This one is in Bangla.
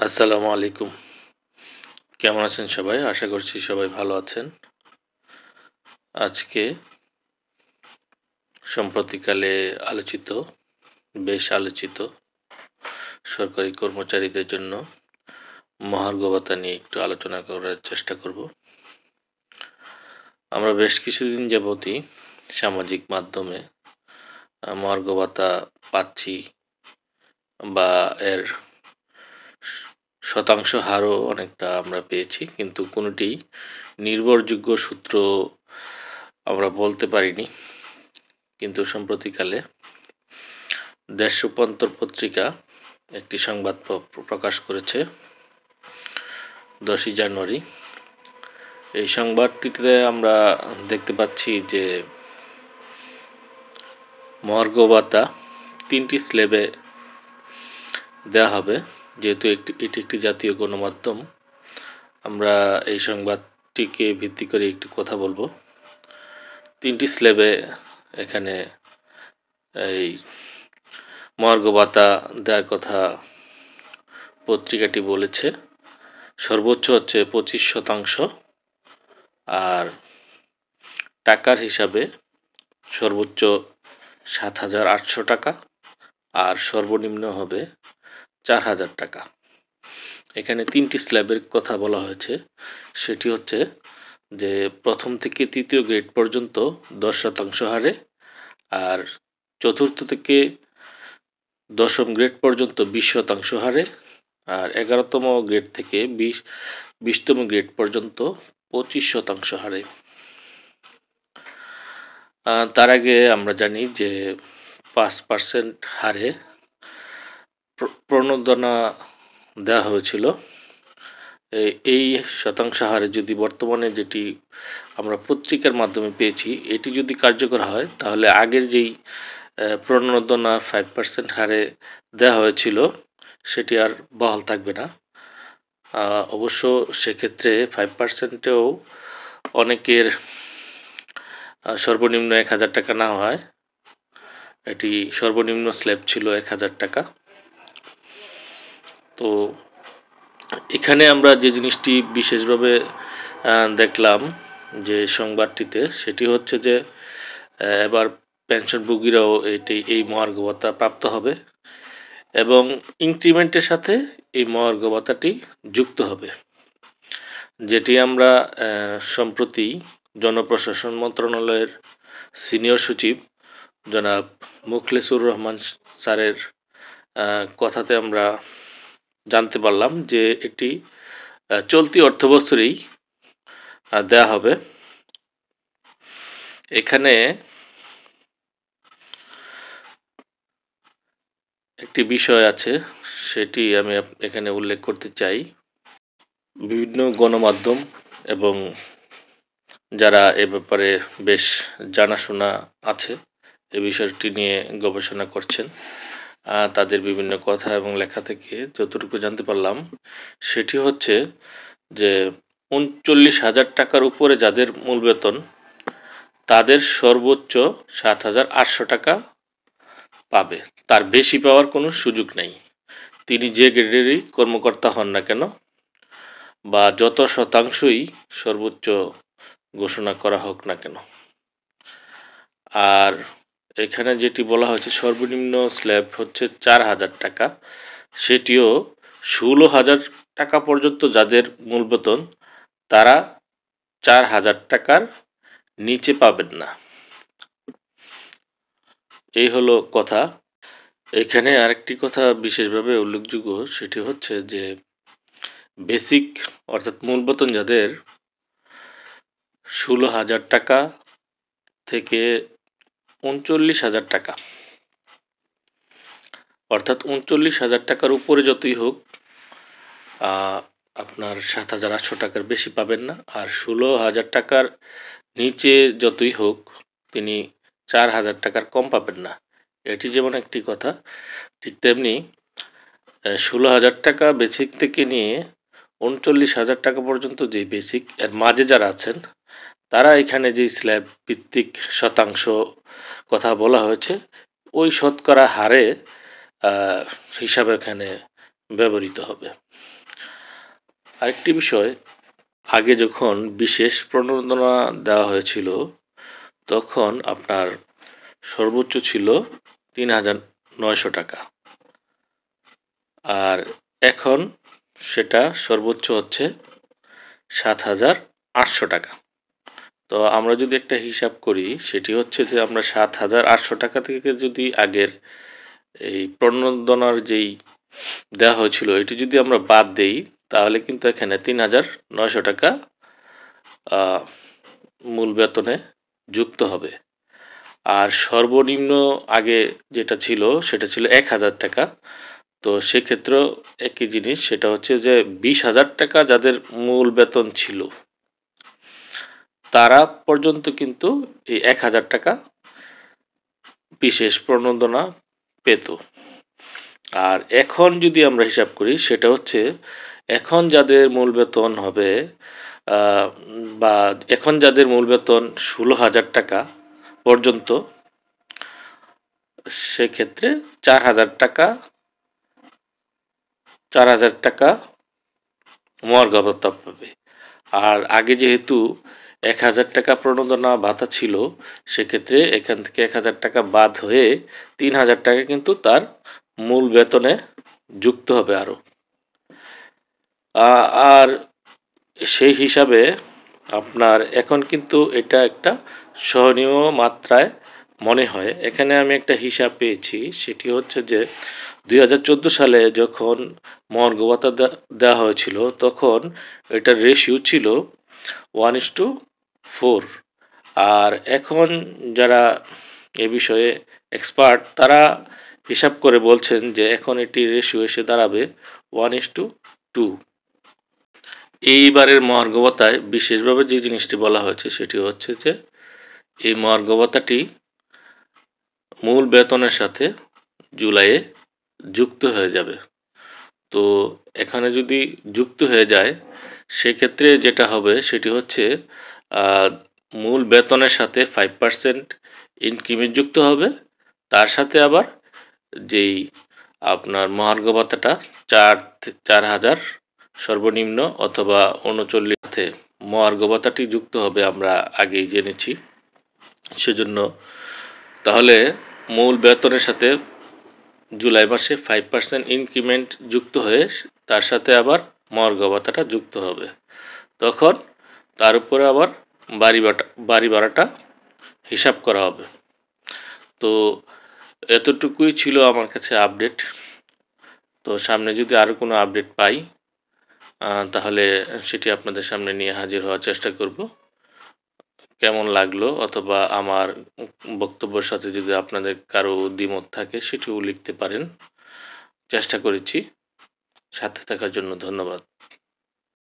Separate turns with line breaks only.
আসসালামু আলাইকুম। কেমন আছেন সবাই? আশা করছি সবাই ভালো আছেন। আজকে সম্প্রতিকালে বেশ আলোচিত সরকারি কর্মচারীদের জন্য মহার্ঘ ভাতা নিয়ে একটু আলোচনা করার চেষ্টা করব। আমরা বেশ কিছুদিন যাবতই সামাজিক মাধ্যমে মহার্ঘ ভাতা পাচ্ছি বা এর শতাংশ হারও অনেকটা আমরা পেয়েছি, কিন্তু কোনোটি নির্ভরযোগ্য সূত্র আমরা বলতে পারিনি। কিন্তু সম্প্রতিকালে দেশ রূপান্তর পত্রিকা একটি সংবাদ প্রকাশ করেছে 10ই জানুয়ারি। এই সংবাদটিতে আমরা দেখতে পাচ্ছি যে মহার্ঘ ভাতা 3টি স্ল্যাবে দেওয়া হবে। যেহেতু এটি একটি জাতীয় গণমাধ্যম, আমরা এই সংবাদটিকে ভিত্তি করে একটু কথা বলবো। 3টি স্ল্যাবে এখানে এই মহার্ঘ ভাতা দেওয়ার কথা পত্রিকাটি বলেছে। সর্বোচ্চ হচ্ছে 25%, আর টাকার হিসাবে সর্বোচ্চ 7,800 টাকা আর সর্বনিম্ন হবে 4,000 টাকা। এখানে 3টি স্ল্যাবের কথা বলা হয়েছে। সেটি হচ্ছে যে প্রথম থেকে 3য় গ্রেড পর্যন্ত 10% হারে, আর চতুর্থ থেকে 10ম গ্রেড পর্যন্ত 20% হারে, আর 11তম গ্রেড থেকে 20তম গ্রেড পর্যন্ত 25% হারে। তার আগে আমরা জানি যে 5% হারে প্রণোদনা দেওয়া হয়েছিল। এই শতাংশ হারে যদি বর্তমানে যেটি আমরা পত্রিকার মাধ্যমে পেয়েছি, এটি যদি কার্যকর হয় তাহলে আগের যেই প্রণোদনা 5% হারে দেওয়া হয়েছিল সেটি আর বহাল থাকবে না। অবশ্য সেক্ষেত্রে 5%-এও অনেকের সর্বনিম্ন 1,000 টাকা না হয়। এটি সর্বনিম্ন স্ল্যাব ছিল 1,000 টাকা। তো এখানে আমরা যে জিনিসটি বিশেষভাবে দেখলাম যে সংবাদটিতে, সেটি হচ্ছে যে এবার পেনশনভোগীরাও এই মহার্ঘ ভাতা প্রাপ্ত হবে এবং ইনক্রিমেন্টের সাথে এই মহার্ঘ ভাতাটি যুক্ত হবে। যেটি আমরা সম্প্রতি জনপ্রশাসন মন্ত্রণালয়ের সিনিয়র সচিব জনাব মোখলেসুর রহমান স্যারের কথাতে আমরা জানতে পারলাম যে এটি চলতি অর্থবছরেই দেয়া হবে। এখানে একটি বিষয় আছে, সেটি আমি এখানে উল্লেখ করতে চাই। বিভিন্ন গণমাধ্যম এবং যারা এ ব্যাপারে বেশ জানাশোনা আছে, এ বিষয়টি নিয়ে গবেষণা করছেন, তাদের বিভিন্ন কথা এবং লেখা থেকে যতটুকু জানতে পারলাম সেটি হচ্ছে যে 39,000 টাকার উপরে যাদের মূল বেতন, তাদের সর্বোচ্চ 7,800 টাকা পাবে। তার বেশি পাওয়ার কোনো সুযোগ নেই, তিনি যে গ্রেডেরই কর্মকর্তা হন না কেন বা যত শতাংশই সর্বোচ্চ ঘোষণা করা হোক না কেন। আর এখানে যেটি বলা হয়েছে সর্বনিম্ন স্ল্যাব হচ্ছে 4,000 টাকা, সেটিও 16,000 টাকা পর্যন্ত যাদের মূল বেতন, তারা 4,000 টাকার নিচে পাবেন না। এই হলো কথা। এখানে আরেকটি কথা বিশেষভাবে উল্লেখযোগ্য, সেটি হচ্ছে যে বেসিক অর্থাৎ মূল বেতন যাদের 16,000 টাকা থেকে 39,000 টাকা, অর্থাৎ 39,000 টাকার উপরে যতই হোক আপনার 7,800 টাকার বেশি পাবেন না, আর 16,000 টাকার নিচে যতই হোক তিনি 4,000 টাকার কম পাবেন না। এটি যেমন একটি কথা, ঠিক তেমনি 16,000 টাকা বেসিক থেকে নিয়ে 39,000 টাকা পর্যন্ত যে বেসিক, এর মাঝে যারা আছেন তারা এখানে যে স্ল্যাব ভিত্তিক শতাংশ কথা বলা হয়েছে, ওই শতকরা হারে হিসাবে এখানে ব্যবহৃত হবে। আরেকটি বিষয়, আগে যখন বিশেষ প্রণোদনা দেওয়া হয়েছিল তখন আপনার সর্বোচ্চ ছিল ৩,৯০০ টাকা, আর এখন সেটা সর্বোচ্চ হচ্ছে ৭,৮০০ টাকা। তো আমরা যদি একটা হিসাব করি, সেটি হচ্ছে যে আমরা ৭,৮০০ টাকা থেকে যদি আগের এই প্রণোদনার যেই দেওয়া হয়েছিল এটি যদি আমরা বাদ দেই, তাহলে কিন্তু এখানে ৩,৯০০ টাকা মূল বেতনে যুক্ত হবে। আর সর্বনিম্ন আগে যেটা ছিল সেটা ছিল ১,০০০ টাকা। তো সেক্ষেত্রেও একই জিনিস, সেটা হচ্ছে যে ২০,০০০ টাকা যাদের মূল বেতন ছিল তারা পর্যন্ত কিন্তু এই ১,০০০ টাকা বিশেষ প্রণোদনা পেত। আর এখন যদি আমরা হিসাব করি, সেটা হচ্ছে এখন যাদের মূল বেতন হবে বা এখন যাদের মূল বেতন ১৬,০০০ টাকা পর্যন্ত, সেক্ষেত্রে ৪,০০০ টাকা মহার্ঘ ভাতা পাবে। আর আগে যেহেতু ১,০০০ টাকা প্রণোদনা ভাতা ছিল, সেক্ষেত্রে এখান থেকে ১,০০০ টাকা বাদ হয়ে ৩,০০০ টাকা কিন্তু তার মূল বেতনে যুক্ত হবে আরও। আর সেই হিসাবে আপনার এখন কিন্তু এটা একটা সহনীয় মাত্রায় মনে হয়। এখানে আমি একটা হিসাব পেয়েছি, সেটি হচ্ছে যে ২০১৪ সালে যখন মহার্ঘ ভাতা দেওয়া হয়েছিল তখন এটার রেশিও ছিল 1:4। আর এখন যারা এ বিষয়ে এক্সপার্ট তারা হিসাব করে বলছেন যে এখন এটি রেশিও এসে দাঁড়াবে 1:2। এইবারের মহার্ঘ ভাতায় বিশেষভাবে যে জিনিসটি বলা হয়েছে সেটি হচ্ছে যে এই মহার্ঘ ভাতাটি মূল বেতনের সাথে জুলাইয়ে যুক্ত হয়ে যাবে। তো এখানে যদি যুক্ত হয়ে যায়, সেক্ষেত্রে যেটা হবে সেটি হচ্ছে মূল বেতনের সাথে 5% ইনক্রিমেন্ট যুক্ত হবে। তার সাথে আবার যেই আপনার মহার্ঘ ভাতাটা ৪,০০০ সর্বনিম্ন অথবা ৩৯-তে মহার্ঘ ভাতাটি যুক্ত হবে, আমরা আগেই জেনেছি। সেজন্য তাহলে মূল বেতনের সাথে জুলাই মাসে 5% ইনক্রিমেন্ট যুক্ত হয়ে তার সাথে আবার মহার্ঘ ভাতাটা যুক্ত হবে। তখন তার উপরে আবার বাড়ি ভাড়াটা হিসাব করা হবে। তো এতটুকুই ছিল আমার কাছে আপডেট। তো সামনে যদি আরও কোনো আপডেট পাই তাহলে সেটি আপনাদের সামনে নিয়ে হাজির হওয়ার চেষ্টা করব। কেমন লাগলো অথবা আমার বক্তব্যের সাথে যদি আপনাদের কারো দ্বিমত থাকে সেটিও লিখতে পারেন। চেষ্টা করেছি। সাথে থাকার জন্য ধন্যবাদ।